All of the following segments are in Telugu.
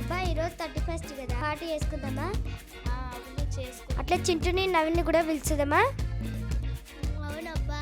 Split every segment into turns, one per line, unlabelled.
అబ్బా ఈరోజు 31st కదా, పార్టీ చేసుకుందామా? అట్లా చింటుని నవీన్ని కూడా పిలుచుదామా? అవునబ్బా.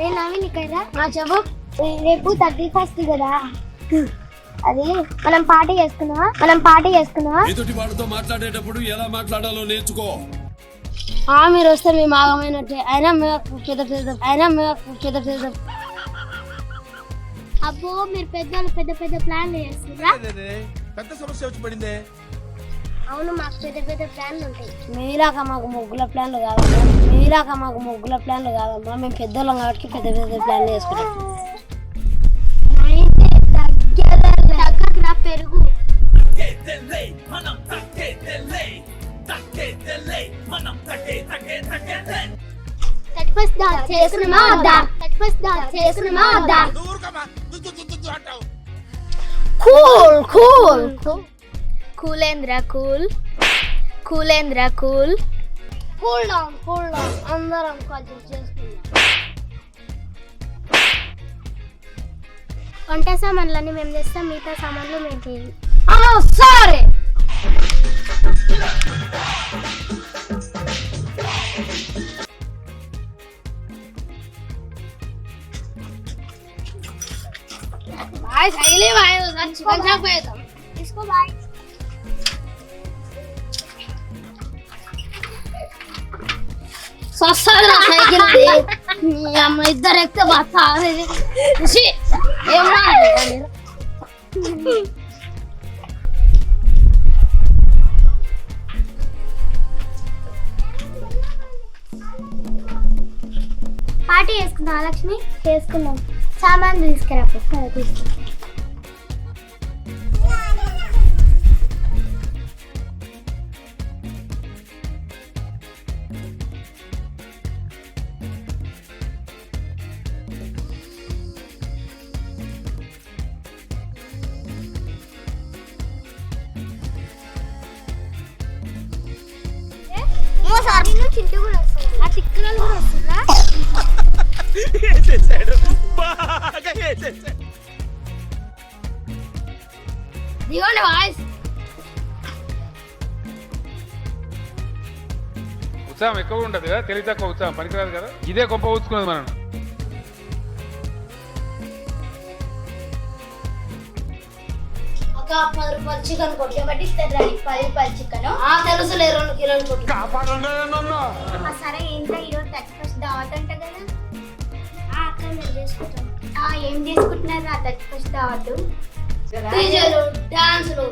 రే నవీన్ ఇక్కడ చెప్పు. రేపు 31st కదా, అది మనం పార్టీ చేసుకుందామా?
ఎదుటి వాడితో మాట్లాడేటప్పుడు ఎలా మాట్లాడాలో నేర్చుకో.
మీరు వస్తే మేము ఆగమైనట్టే. అయినా అబ్బో మీరు పెద్ద ప్లాన్లు చేస్తారా?
పెద్ద సమస్య వచ్చి పడిందే.
అవును, మాకు పెద్ద ప్లాన్లు ఉంటాయి.
మీలాగా మాకు ముగ్గుల ప్లాన్లు కాదమ్మా. మేము పెద్దోళ్ళం కాబట్టి పెద్ద ప్లాన్లు చేసుకుంటాం.
పెరుగు కూల్ డౌన్ అందరం కలిసి చేసుకుందాం. వంట సామాన్లన్నీ మేము తెస్తాం, మిగతా సామాన్లు మేము చేయాలి.
సరే
తీసుకో బాయ్.
సైకిల్ ఇద్దరు ఎక్కితే బస్తా
పార్టీ చేసుకుందాం లక్ష్మి. చేసుకుందాం. సామాన్లు తీసుకురా. తీసుకురా. చింటూ కూడా వస్తుంది. ఆ తిక్కలు కూడా వస్తుందా?
దిగండి వాయిస్.
ఉత్సాహం ఎక్కువ ఉండదు కదా, తెలివి తక్కువ ఉత్సాహం పనికిరాదు కదా. ఇదే గొప్ప ఊచుకున్నది మనం.
ఒక 10 రూపాయలు చికెన్ కొట్టి పట్టిస్తారు. 10 రూపాయలు చికెన్ తెలుసులే, 2 కిలోలు కొట్టి.
సరే ఏంటో ఈరోజు 31st దావత్ అంట కదా. అక్క మేము చేసుకుంటాం. ఏం చేసుకుంటున్నారు ఆ 31st దావత్?
డీజేలు డాన్సులు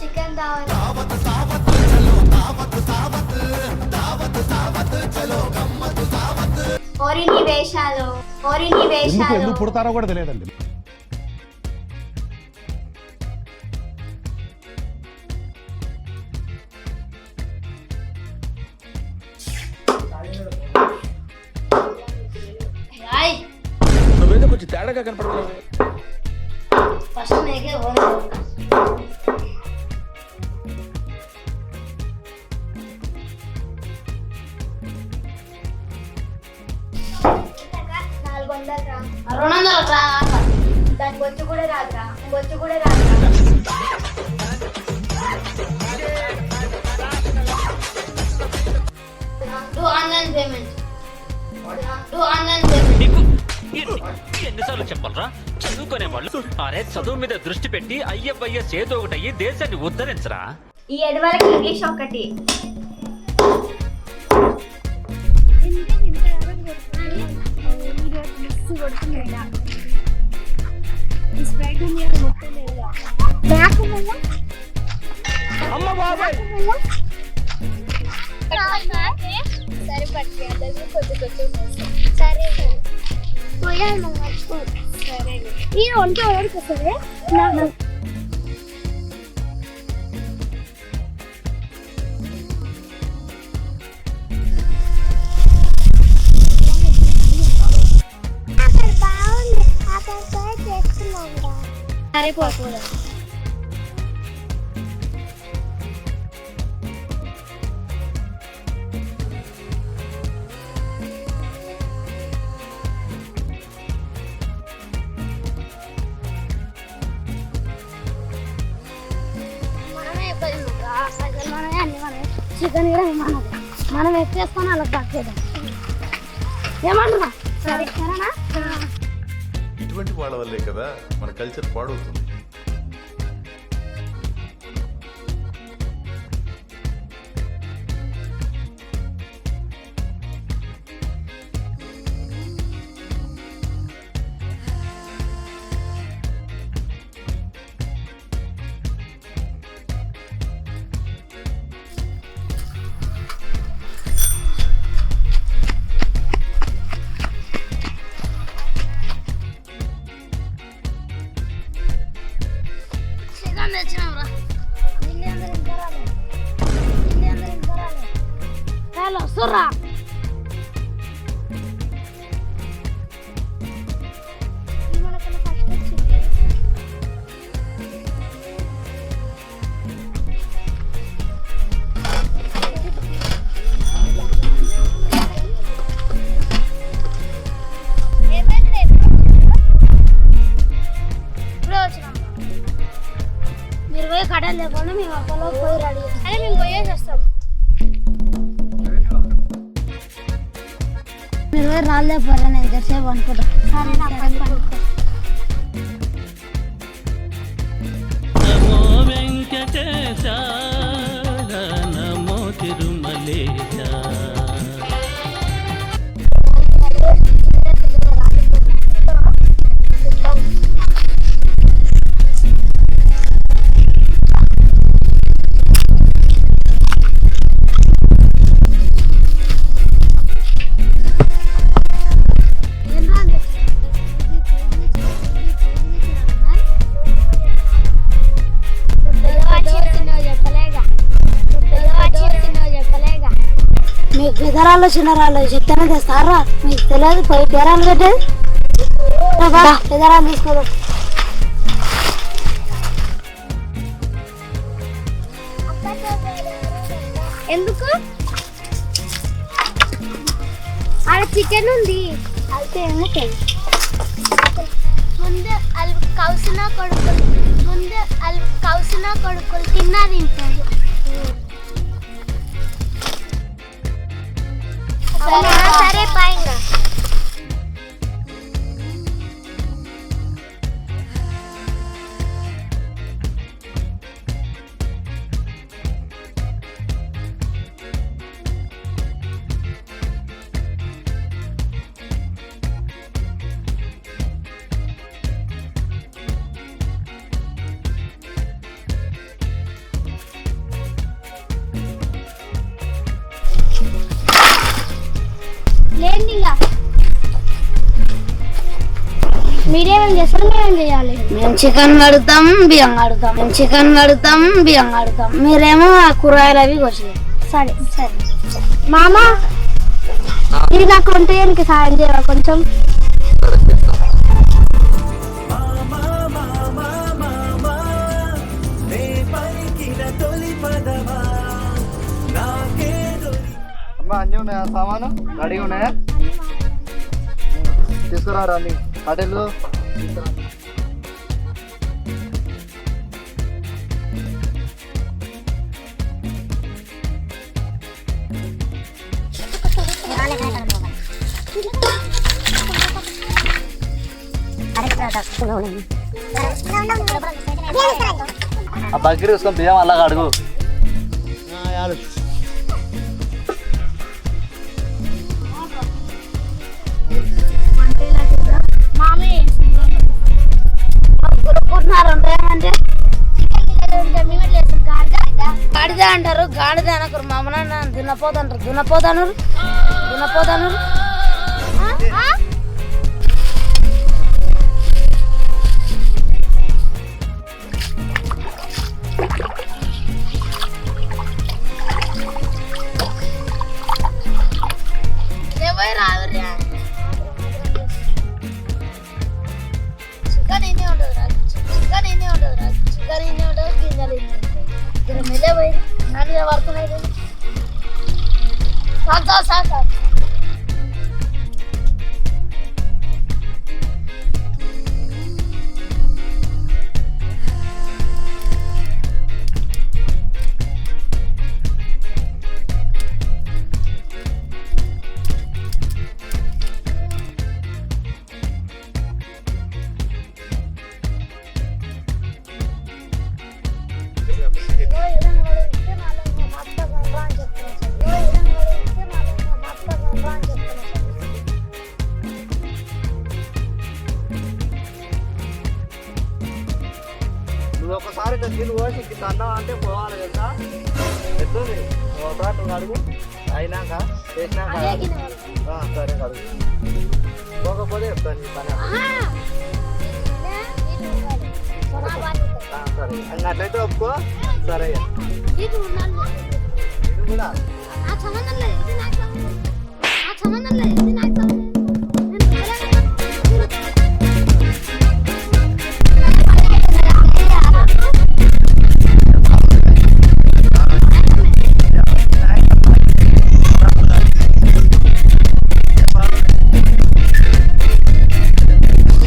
చికెన్ దావత్. ఓరిని వేషాలు
ఎందుకు పుడతారో కూడా తెలియదండి. నువ్వేదో కొంచెం తేడాగా కనపడుతున్నావు.
ఫస్ట్ నీకే
దాని బొచ్చు కూడా రాదురా.
ఎన్నిసార్లు చెప్పాలరా? చదువుకునే వాళ్ళు అరే చదువు మీద దృష్టి పెట్టి ఐఎఫ్ఐఎస్ ఏదో ఒకటి అయ్యి దేశాన్ని ఉద్ధరించరా.
ఈ ఎడవలకి ఇంగ్లీష్ ఒకటి. సరే పట్టి అందరికీ కొంచెం సరే పోయాను. సరే ఈ వంట ఎవరికి వస్తుంది?
సరే పోకూడదు. చికెన్ కూడా మనది, మనం ఎక్కేసుకొని అలా పక్కేద్దాం. ఏమంటున్నా? సరే సరేనా?
ఇటువంటి వాళ్ళ వల్లే కదా మన కల్చర్ పాడవుతుంది.
చికెన్ తెచ్చినాంరా. హలో సుర్రా. మీరు పోయి కట్టలు లేకుండా మేము అక్కలో పోయి రెడీ. అదే మేము పోయేసి వస్తాం. మీరు పోయి రాళ్ళే పోరా, నేను ఎంతసేపు అనుకుంటా. సరే
నమో వెంకటేశ నమో తిరుమలేశ.
మీకు పెదరాళ్ళు చిన్నరాళ్ళు చెప్తానే తెస్తారా? మీకు తెలియదు పోయి పెదరాలు కట్టేది. పెదరాలు తీసుకోదు. ఎందుకు? ఆడ చికెన్ ఉంది. అయితే ఏమవుతుంది? ముందు కౌసిన కొడుకులు తిన్నా తింటారు. సరే పాయింగా. మీరేమేం చేస్తారు? మేమేం చేయాలి? మేము చికెన్ కడుగుతాం, బియ్యం కడుగుతాం. మీరేమో కూరగాయలు అవి కోసారు. సరే సరే మామ, ఇది నాకు వంట చేయడానికి సాయం చేయవా కొంచెం?
అమ్మా అన్నీ ఉన్నాయా? సామాను రెడీ ఉన్నాయా? తీసుకురారా అన్ని కట్టెలు. ఆ బగ్గర తీసుకొని బియ్యం అలాగ అడుగు. గాడిద అంటారు, గాడిద అనకరు. మామూలు దున్నపోతంటారు, దున్నపోతాను. చికెన్ ఎన్ని ఉంటుంది? చికెన్
చికెన్ ఇన్ని ఉంటుంది గింజలు ఇన్ని ఉంటాయి ఇక్కడ మెల్లే పోయి నన్ను పడుతున్నాయి సార్
నువ్వు ఒకసారి ఇట్లా తిని పోసి ఇట్లా అన్నావు అంటే పోవాలి కదా ఎట్లుంది ఒకసారి నువ్వు అడుగు అయినాక చేసినాక సరే అడుగు పోకపోతే చెప్తాను నీ పని సరే అట్లయితే ఒప్పుకో సరే ఇది కూడా
సంబంధం లేదు ఇది నాకు సంబంధం లేదు ఇది నాకు సంబంధం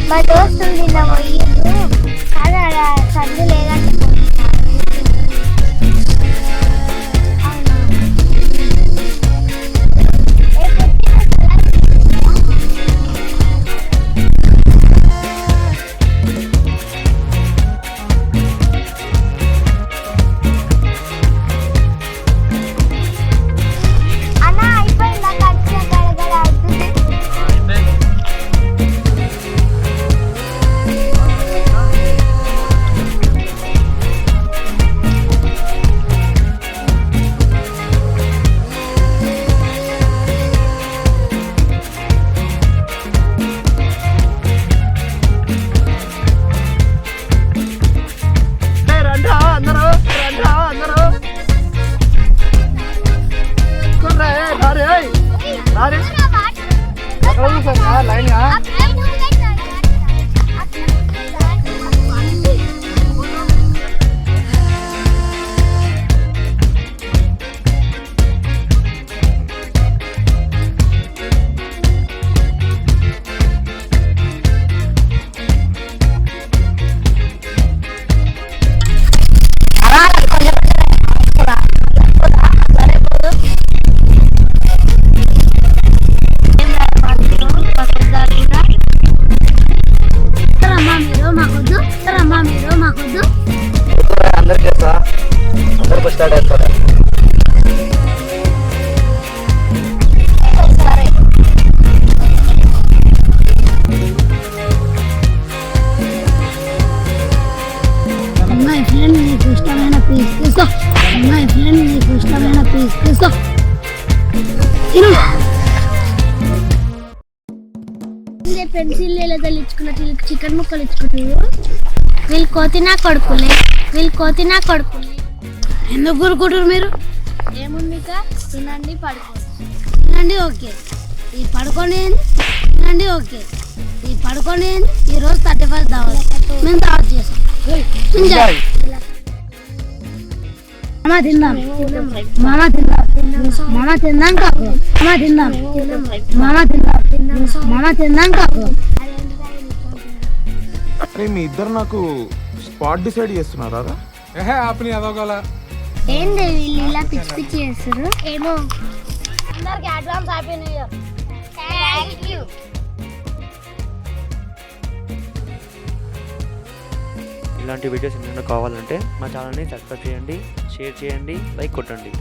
మా దోస్తులు నిన్న పోయిండు కానీ ఆడ సందు లేదంటే అన్న అయిపోయిందా ఖర్చు గడగడ అవుతుంది
లైన్ అందరికీ అందరికి స్టార్ట్ అవుతారు
అమ్మాయి ఫ్రెండ్ నీకు ఇష్టమైన పీస్ తీసుకో అమ్మాయి ఫ్రెండ్ నీకు ఇష్టమైన పీస్ తీసుకో పెన్సిల్ లేదా ఇచ్చుకున్న చికెన్ ముక్కలు ఇచ్చుకుంటారు వీళ్ళు కోతినా కొడుకులే ఎందుకు కూరుకుంటారు మీరు ఏముంది తినండి పడుకోండి తినండి ఓకే ఈ పడుకోండి తినండి ఓకే ఈ పడుకోండి ఈరోజు 31 దావత్ మేము దావత్ చేస్తాం మామ తిందాం కాకు మామ తిందాం కాకు
అరే మీ ఇద్దరు నాకు స్పాట్ డిసైడ్ చేస్తున్నారా
ఆపని అదొకల
ఏంది వీళ్ళు ఇలా పిచ్చి పిచ్చి చేస్తారు ఏమో అందరికి advance happy new year thank you
ఇలాంటి వీడియోస్ ఏమైనా కావాలంటే మా ఛానల్ని సబ్స్క్రైబ్ చేయండి, షేర్ చేయండి, లైక్ కొట్టండి.